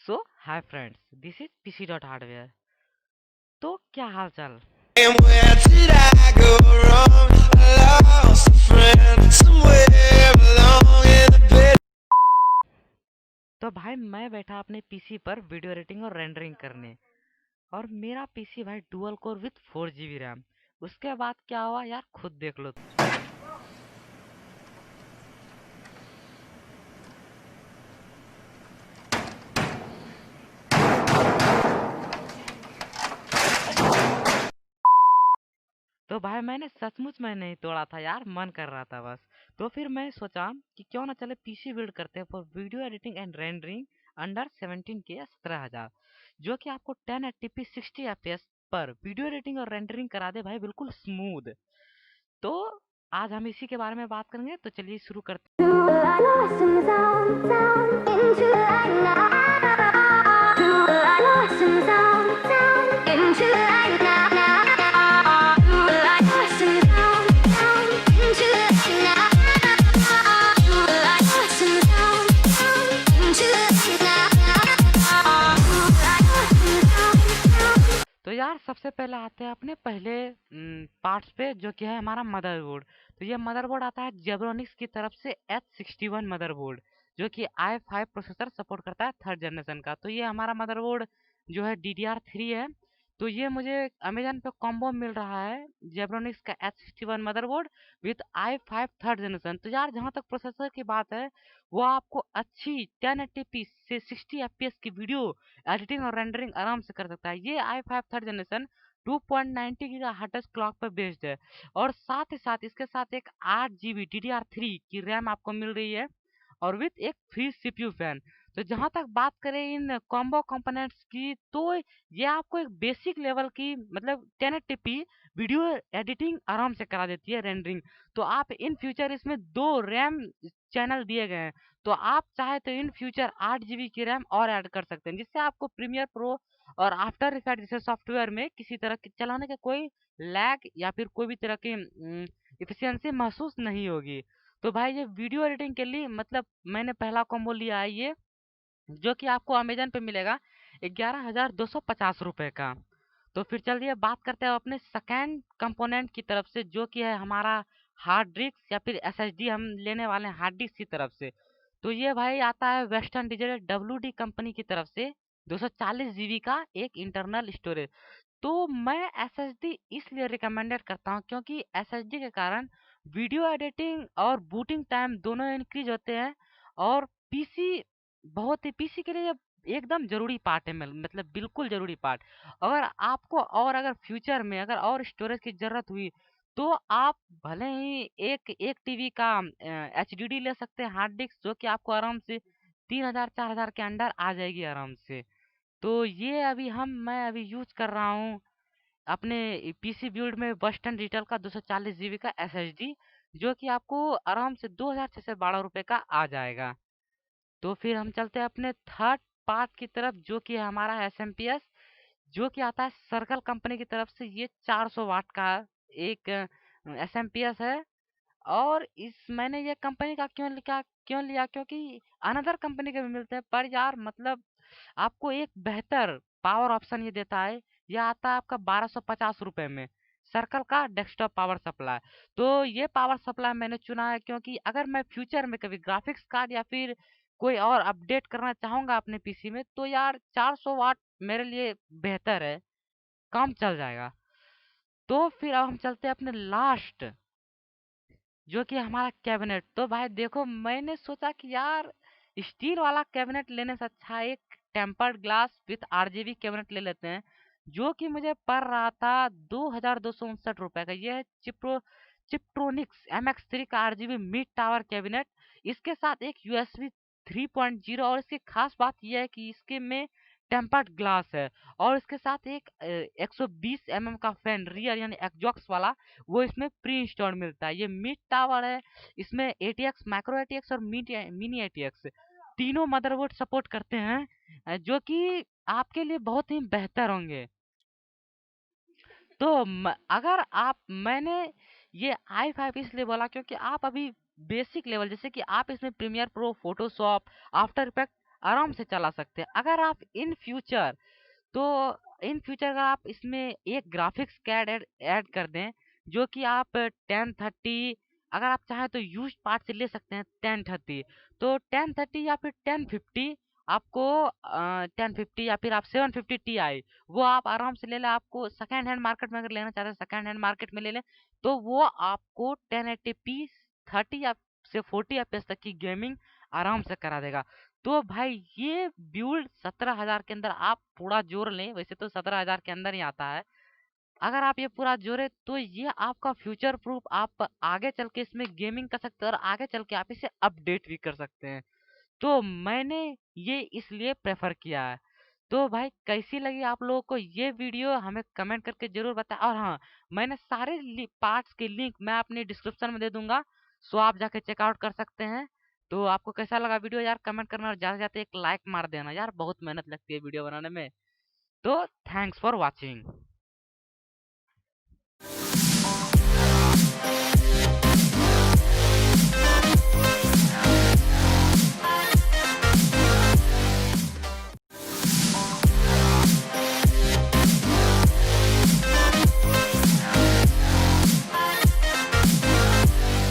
So hi friends, this is PC dot hardware. तो क्या हाल चाल। And where did I go wrong? I lost a friend somewhere along in the bed. तो भाई मैं बैठा अपने पीसी पर वीडियो एडिटिंग और रेंडरिंग करने, और मेरा पीसी भाई dual core with 4 GB RAM. उसके बाद क्या हुआ यार, खुद देख लो। तो भाई मैंने सचमुच में नहीं तोड़ा था यार, मन कर रहा था बस। तो फिर मैं सोचा कि क्यों ना चले पीसी बिल्ड करते हैं for video editing and rendering under 17K या 17,000, जो कि आपको 1080p 60 FPS पर वीडियो एडिटिंग और रेंडरिंग करा दे भाई, बिल्कुल स्मूथ। तो आज हम इसी के बारे में बात करेंगे, तो चलिए शुरू करते हैं। तो यार सबसे पहले आते हैं अपने पहले पार्ट्स पे, जो कि है हमारा मदरबोर्ड। तो ये मदरबोर्ड आता है जेब्रोनिक्स की तरफ से H61 मदरबोर्ड, जो कि i5 प्रोसेसर सपोर्ट करता है 3rd जनरेशन का। तो ये हमारा मदरबोर्ड जो है DDR3 है। तो ये मुझे अमेजन पे कॉम्बो मिल रहा है, जेब्रोनिक्स का H61 motherboard with i5 3rd generation. तो यार जहाँ तक प्रोसेसर की बात है, वो आपको अच्छी 1080p से 60 FPS की वीडियो एडिटिंग और रेंडरिंग आराम से कर सकता है। ये i5 3rd generation 2.90 gigahertz clock पर बेस्ड है, और साथ ही साथ इसके साथ एक 8 GB DDR3 की रैम आपको मिल रही है, और विथ एक फ्री सीपीयू फैन। तो जहां तक बात करें इन कॉम्बो कंपोनेंट्स की, तो ये आपको एक बेसिक लेवल की मतलब 1080p वीडियो एडिटिंग आराम से करा देती है, रेंडरिंग। तो आप इन फ्यूचर इसमें 2 रैम चैनल दिए गए हैं, तो आप चाहे तो इन फ्यूचर 8 GB की रैम और ऐड कर सकते हैं, जिससे आपको प्रीमियर प्रो और आफ्टर इफेक्ट जैसे सॉफ्टवेयर में किसी तरह के चलाने के कोई लैग या फिर कोई भी तरह की इफिशियंसी महसूस नहीं होगी। तो भाई ये वीडियो एडिटिंग के लिए मतलब मैंने पहला कॉम्बो लिया है ये, जो कि आपको अमेजन पे मिलेगा 11,250 रुपए का। तो फिर चलिए बात करते हैं अपने सेकेंड कंपोनेंट की तरफ से, जो कि है हमारा हार्ड डिस्क या फिर एसएसडी हम लेने वाले हैं हार्ड डिस्क की तरफ से। तो ये भाई आता है वेस्टर्न डिजिटल डब्ल्यूडी कंपनी की तरफ से 240 GB का एक इंटरनल स्टोरेज। तो मैं एसएसडी इसलिए रिकमेंडेड करता हूँ क्योंकि एसएसडी के कारण वीडियो एडिटिंग और बूटिंग टाइम दोनों इंक्रीज होते हैं, और पीसी बहुत ही पीसी के लिए ये एकदम जरूरी पार्ट है, मतलब बिल्कुल जरूरी पार्ट। अगर आपको और अगर फ्यूचर में अगर और स्टोरेज की जरूरत हुई, तो आप भले ही एक एक टीबी का एचडीडी ले सकते हैं हार्ड डिस्क, जो कि आपको आराम से 3,000 4,000 के अंडर आ जाएगी आराम से। तो ये अभी मैं अभी यूज कर रहा हूँ अपने पीसी बिल्ड में वेस्टर्न डिजिटल का 240 GB का एसएसडी, जो कि आपको आराम से 2,612 रुपये का आ जाएगा। तो फिर हम चलते हैं अपने थर्ड पार्ट की तरफ, जो कि है हमारा एसएमपीएस, जो कि आता है सर्कल कंपनी की तरफ से। ये 400 वाट का एक एसएमपीएस है, और इस मैंने ये कंपनी का क्यों लिया क्योंकि अनदर कंपनी के भी मिलते हैं, पर यार मतलब आपको एक बेहतर पावर ऑप्शन ये देता है। ये आता है आपका 1250 रुपये में, सर्कल का डेस्कटॉप पावर सप्लाई। तो ये पावर सप्लाई मैंने चुना है क्योंकि अगर मैं फ्यूचर में कभी ग्राफिक्स कार्ड या फिर कोई और अपडेट करना चाहूंगा अपने पीसी में, तो यार 400 वाट मेरे लिए बेहतर है, काम चल जाएगा। तो फिर अब हम चलते हैं अपने लास्ट, जो कि हमारा कैबिनेट। तो भाई देखो, मैंने सोचा कि यार स्टील वाला कैबिनेट लेने से अच्छा एक tempered glass with RGB cabinet ले लेते हैं, जो कि मुझे पड़ रहा था 2,259 रुपए का। ये है चिप्ट्रोनिक्स MX3 का आरजीबी मिड टावर कैबिनेट। इसके साथ एक यूएसबी 3.0, और इसकी खास बात यह है कि इसके में टेम्पर्ड ग्लास है, और इसके साथ एक 120 का फैन रियर यानी एग्जॉस्ट वाला, वो इसमें प्री इंस्टॉल्ड मिलता है। ये मिड टावर है, इसमें एटीएक्स माइक्रो एटीएक्स और मिनी एटीएक्स तीनों मदरबोर्ड सपोर्ट करते हैं, जो कि आपके लिए बहुत ही बेहतर होंगे। तो अगर आप मैंने ये i5 इसलिए बोला क्योंकि आप अभी बेसिक लेवल, जैसे कि आप इसमें Premiere Pro, Photoshop, After Effect आराम से चला सकते हैं। अगर आप इन फ्यूचर तो इन फ्यूचर अगर आप इसमें एक ग्राफिक्स कार्ड ऐड कर दें, जो कि आप 1030, अगर आप चाहें तो यूज्ड पार्ट से ले सकते हैं 1030, तो 1030 या फिर 1050 आपको 1050 या फिर आप 750 Ti वो आप आराम से ले लें। आपको सेकंड हैंड मार्केट में अगर लेना चाहते हैं, सेकंड हैंड मार्केट में ले लें, तो वो आपको 1080p 30 या से 40 FPS तक की गेमिंग आराम से करा देगा। तो भाई ये बिल्ड 17,000 के अंदर आप पूरा जोड़ लें, वैसे तो 17,000 के अंदर ही आता है। अगर आप ये पूरा जोड़े तो ये आपका फ्यूचर प्रूफ, आप आगे चल के इसमें गेमिंग कर सकते हैं और आगे चल के आप इसे अपडेट भी कर सकते हैं। तो मैंने ये इसलिए प्रेफर किया है। तो भाई कैसी लगी आप लोगों को ये वीडियो, हमें कमेंट करके जरूर बताएं। और हाँ, मैंने सारे पार्ट्स के लिंक मैं अपने डिस्क्रिप्शन में दे दूंगा, सो आप जाके चेकआउट कर सकते हैं। तो आपको कैसा लगा वीडियो यार, कमेंट करना और ज्यादा से ज्यादा एक लाइक मार देना यार, बहुत मेहनत लगती है वीडियो बनाने में। तो थैंक्स फॉर वॉचिंग।